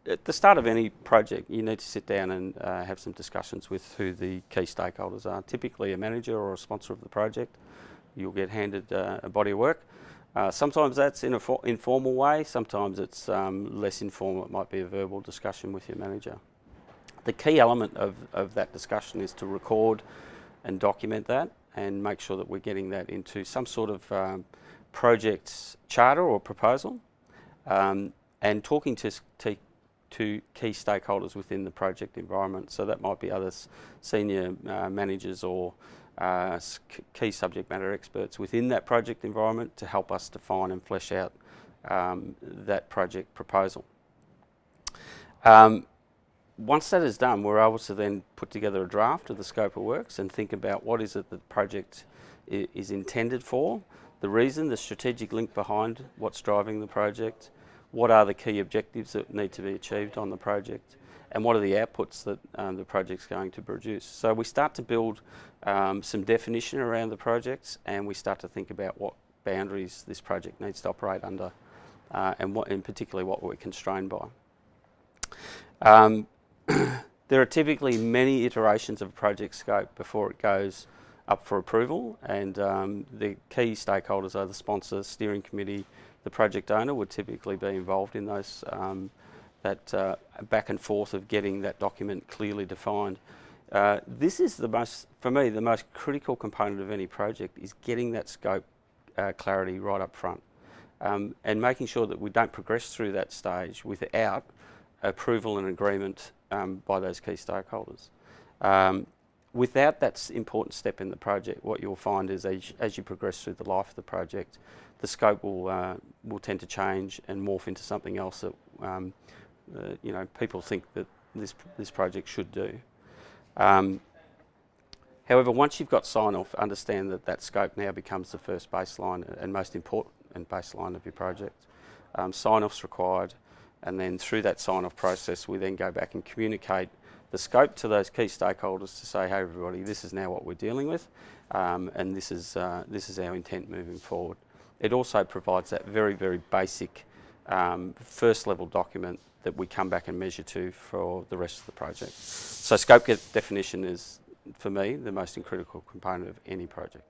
at the start of any project, you need to sit down and have some discussions with who the key stakeholders are. Typically a manager or a sponsor of the project. You'll get handed a body of work. Sometimes that's in an informal way, sometimes it's less informal. It might be a verbal discussion with your manager. The key element of that discussion is to record and document that and make sure that we're getting that into some sort of project charter or proposal, and talking to key stakeholders within the project environment. So that might be other senior managers or key subject matter experts within that project environment to help us define and flesh out that project proposal. Once that is done, we're able to then put together a draft of the scope of works and think about what is it that the project is intended for, the reason, the strategic link behind what's driving the project, what are the key objectives that need to be achieved on the project, and what are the outputs that the project's going to produce. So we start to build some definition around the projects, and we start to think about what boundaries this project needs to operate under, and what, in particularly, what we're constrained by. There are typically many iterations of a project scope before it goes up for approval, and the key stakeholders are the sponsor, steering committee, the project owner would typically be involved in those that back and forth of getting that document clearly defined. This is for me, the most critical component of any project is getting that scope clarity right up front, and making sure that we don't progress through that stage without approval and agreement by those key stakeholders. Without that important step in the project, what you'll find is as you progress through the life of the project, the scope will tend to change and morph into something else that people think that this project should do. However, once you've got sign-off, understand that that scope now becomes the first baseline and most important baseline of your project. Sign-off's required, and then through that sign-off process, we then go back and communicate the scope to those key stakeholders to say, hey everybody, this is now what we're dealing with, and this is our intent moving forward. It also provides that very, very basic first level document that we come back and measure to for the rest of the project. So scope definition is, for me, the most critical component of any project.